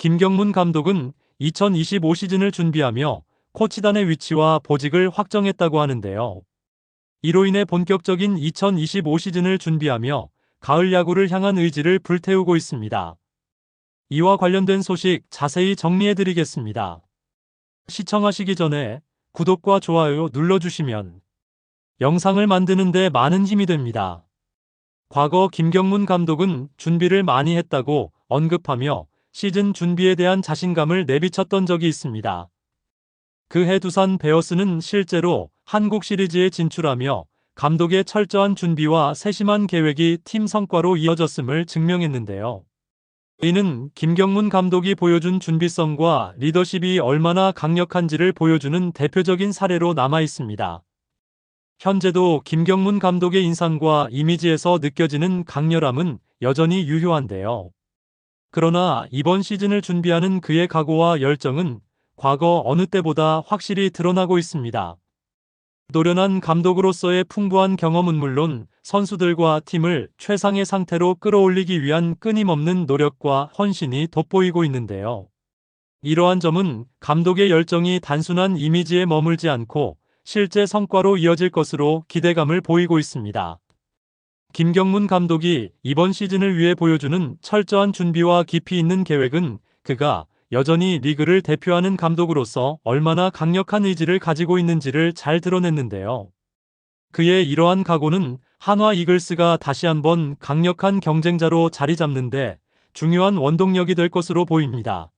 김경문 감독은 2025 시즌을 준비하며 코치단의 위치와 보직을 확정했다고 하는데요. 이로 인해 본격적인 2025 시즌을 준비하며 가을 야구를 향한 의지를 불태우고 있습니다. 이와 관련된 소식 자세히 정리해드리겠습니다. 시청하시기 전에 구독과 좋아요 눌러주시면 영상을 만드는 데 많은 힘이 됩니다. 과거 김경문 감독은 준비를 많이 했다고 언급하며 시즌 준비에 대한 자신감을 내비쳤던 적이 있습니다. 그해 두산 베어스는 실제로 한국 시리즈에 진출하며 감독의 철저한 준비와 세심한 계획이 팀 성과로 이어졌음을 증명했는데요. 이는 김경문 감독이 보여준 준비성과 리더십이 얼마나 강력한지를 보여주는 대표적인 사례로 남아 있습니다. 현재도 김경문 감독의 인상과 이미지에서 느껴지는 강렬함은 여전히 유효한데요. 그러나 이번 시즌을 준비하는 그의 각오와 열정은 과거 어느 때보다 확실히 드러나고 있습니다. 노련한 감독으로서의 풍부한 경험은 물론 선수들과 팀을 최상의 상태로 끌어올리기 위한 끊임없는 노력과 헌신이 돋보이고 있는데요. 이러한 점은 감독의 열정이 단순한 이미지에 머물지 않고 실제 성과로 이어질 것으로 기대감을 보이고 있습니다. 김경문 감독이 이번 시즌을 위해 보여주는 철저한 준비와 깊이 있는 계획은 그가 여전히 리그를 대표하는 감독으로서 얼마나 강력한 의지를 가지고 있는지를 잘 드러냈는데요. 그의 이러한 각오는 한화 이글스가 다시 한번 강력한 경쟁자로 자리 잡는데 중요한 원동력이 될 것으로 보입니다.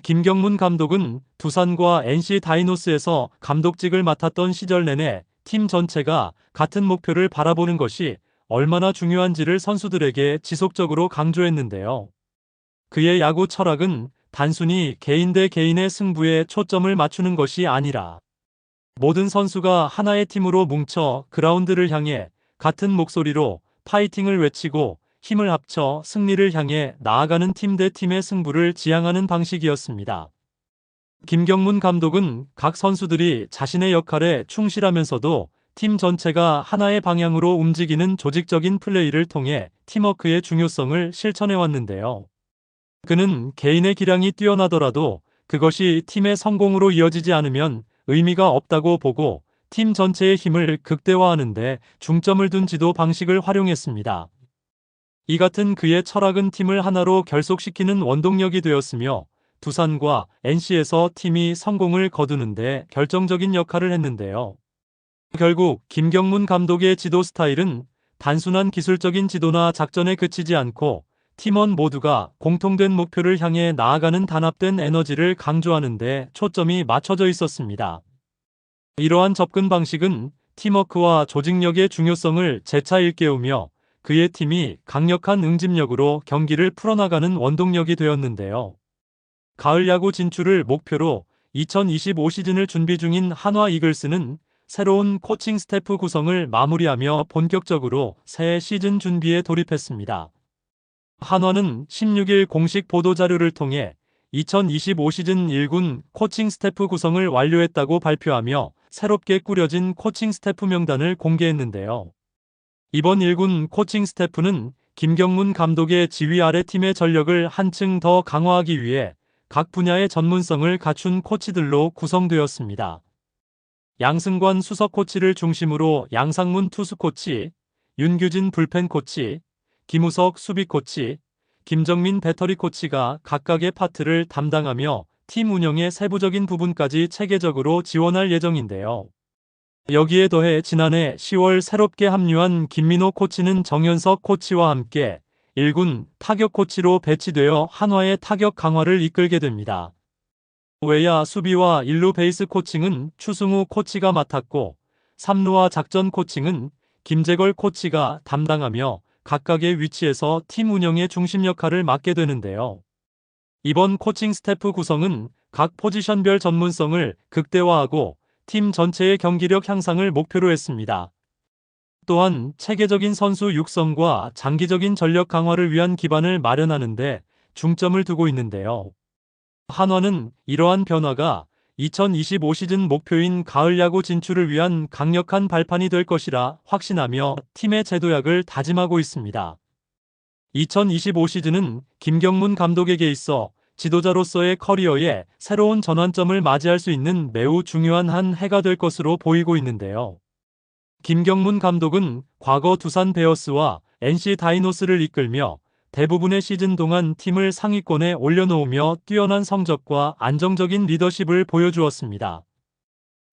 김경문 감독은 두산과 NC 다이노스에서 감독직을 맡았던 시절 내내 팀 전체가 같은 목표를 바라보는 것이 얼마나 중요한지를 선수들에게 지속적으로 강조했는데요. 그의 야구 철학은 단순히 개인 대 개인의 승부에 초점을 맞추는 것이 아니라 모든 선수가 하나의 팀으로 뭉쳐 그라운드를 향해 같은 목소리로 파이팅을 외치고 힘을 합쳐 승리를 향해 나아가는 팀 대 팀의 승부를 지향하는 방식이었습니다. 김경문 감독은 각 선수들이 자신의 역할에 충실하면서도 팀 전체가 하나의 방향으로 움직이는 조직적인 플레이를 통해 팀워크의 중요성을 실천해왔는데요. 그는 개인의 기량이 뛰어나더라도 그것이 팀의 성공으로 이어지지 않으면 의미가 없다고 보고 팀 전체의 힘을 극대화하는 데 중점을 둔 지도 방식을 활용했습니다. 이 같은 그의 철학은 팀을 하나로 결속시키는 원동력이 되었으며 두산과 NC에서 팀이 성공을 거두는 데 결정적인 역할을 했는데요. 결국 김경문 감독의 지도 스타일은 단순한 기술적인 지도나 작전에 그치지 않고 팀원 모두가 공통된 목표를 향해 나아가는 단합된 에너지를 강조하는 데 초점이 맞춰져 있었습니다. 이러한 접근 방식은 팀워크와 조직력의 중요성을 재차 일깨우며 그의 팀이 강력한 응집력으로 경기를 풀어나가는 원동력이 되었는데요. 가을 야구 진출을 목표로 2025 시즌을 준비 중인 한화 이글스는 새로운 코칭 스태프 구성을 마무리하며 본격적으로 새 시즌 준비에 돌입했습니다. 한화는 16일 공식 보도자료를 통해 2025 시즌 1군 코칭 스태프 구성을 완료했다고 발표하며 새롭게 꾸려진 코칭 스태프 명단을 공개했는데요. 이번 1군 코칭 스태프는 김경문 감독의 지휘 아래 팀의 전력을 한층 더 강화하기 위해 각 분야의 전문성을 갖춘 코치들로 구성되었습니다. 양승관 수석 코치를 중심으로 양상문 투수 코치, 윤규진 불펜 코치, 김우석 수비 코치, 김정민 배터리 코치가 각각의 파트를 담당하며 팀 운영의 세부적인 부분까지 체계적으로 지원할 예정인데요. 여기에 더해 지난해 10월 새롭게 합류한 김민호 코치는 정현석 코치와 함께 1군 타격 코치로 배치되어 한화의 타격 강화를 이끌게 됩니다. 외야 수비와 1루 베이스 코칭은 추승우 코치가 맡았고 3루와 작전 코칭은 김재걸 코치가 담당하며 각각의 위치에서 팀 운영의 중심 역할을 맡게 되는데요. 이번 코칭 스태프 구성은 각 포지션별 전문성을 극대화하고 팀 전체의 경기력 향상을 목표로 했습니다. 또한 체계적인 선수 육성과 장기적인 전력 강화를 위한 기반을 마련하는 데 중점을 두고 있는데요. 한화는 이러한 변화가 2025 시즌 목표인 가을 야구 진출을 위한 강력한 발판이 될 것이라 확신하며 팀의 재도약을 다짐하고 있습니다. 2025 시즌은 김경문 감독에게 있어 지도자로서의 커리어에 새로운 전환점을 맞이할 수 있는 매우 중요한 한 해가 될 것으로 보이고 있는데요. 김경문 감독은 과거 두산 베어스와 NC 다이노스를 이끌며 대부분의 시즌 동안 팀을 상위권에 올려놓으며 뛰어난 성적과 안정적인 리더십을 보여주었습니다.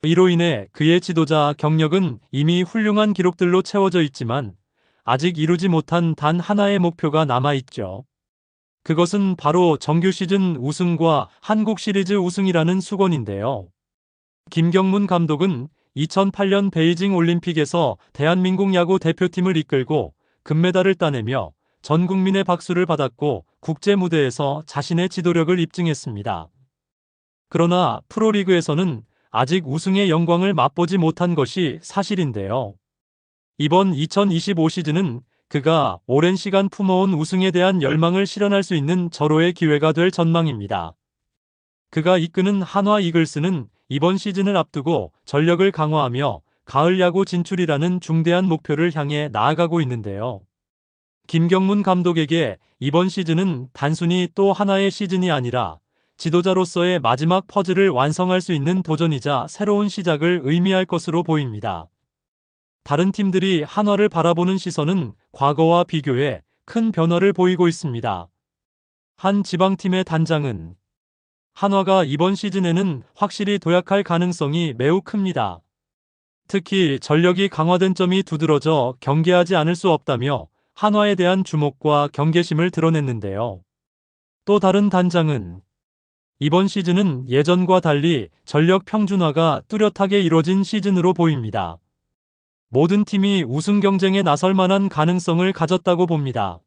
이로 인해 그의 지도자 경력은 이미 훌륭한 기록들로 채워져 있지만 아직 이루지 못한 단 하나의 목표가 남아있죠. 그것은 바로 정규 시즌 우승과 한국 시리즈 우승이라는 수건인데요. 김경문 감독은 2008년 베이징 올림픽에서 대한민국 야구 대표팀을 이끌고 금메달을 따내며 전 국민의 박수를 받았고 국제 무대에서 자신의 지도력을 입증했습니다. 그러나 프로리그에서는 아직 우승의 영광을 맛보지 못한 것이 사실인데요. 이번 2025 시즌은 그가 오랜 시간 품어온 우승에 대한 열망을 실현할 수 있는 절호의 기회가 될 전망입니다. 그가 이끄는 한화 이글스는 이번 시즌을 앞두고 전력을 강화하며 가을 야구 진출이라는 중대한 목표를 향해 나아가고 있는데요. 김경문 감독에게 이번 시즌은 단순히 또 하나의 시즌이 아니라 지도자로서의 마지막 퍼즐을 완성할 수 있는 도전이자 새로운 시작을 의미할 것으로 보입니다. 다른 팀들이 한화를 바라보는 시선은 과거와 비교해 큰 변화를 보이고 있습니다. 한 지방팀의 단장은 한화가 이번 시즌에는 확실히 도약할 가능성이 매우 큽니다. 특히 전력이 강화된 점이 두드러져 경계하지 않을 수 없다며 한화에 대한 주목과 경계심을 드러냈는데요. 또 다른 단장은 이번 시즌은 예전과 달리 전력 평준화가 뚜렷하게 이뤄진 시즌으로 보입니다. 모든 팀이 우승 경쟁에 나설 만한 가능성을 가졌다고 봅니다.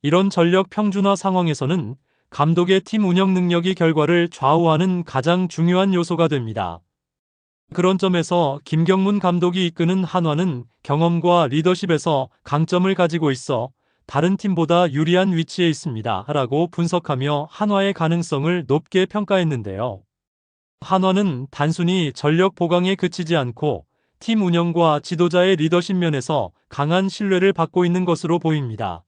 이런 전력 평준화 상황에서는 감독의 팀 운영 능력이 결과를 좌우하는 가장 중요한 요소가 됩니다. 그런 점에서 김경문 감독이 이끄는 한화는 경험과 리더십에서 강점을 가지고 있어 다른 팀보다 유리한 위치에 있습니다. 라고 분석하며 한화의 가능성을 높게 평가했는데요. 한화는 단순히 전력 보강에 그치지 않고 팀 운영과 지도자의 리더십 면에서 강한 신뢰를 받고 있는 것으로 보입니다.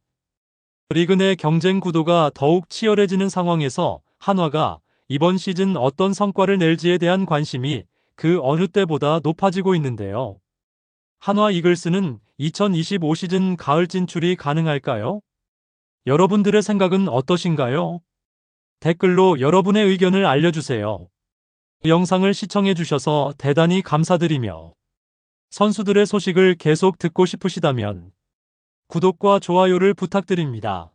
리그 내 경쟁 구도가 더욱 치열해지는 상황에서 한화가 이번 시즌 어떤 성과를 낼지에 대한 관심이 그 어느 때보다 높아지고 있는데요. 한화 이글스는 2025 시즌 가을 진출이 가능할까요? 여러분들의 생각은 어떠신가요? 댓글로 여러분의 의견을 알려주세요. 영상을 시청해주셔서 대단히 감사드리며 선수들의 소식을 계속 듣고 싶으시다면 구독과 좋아요를 부탁드립니다.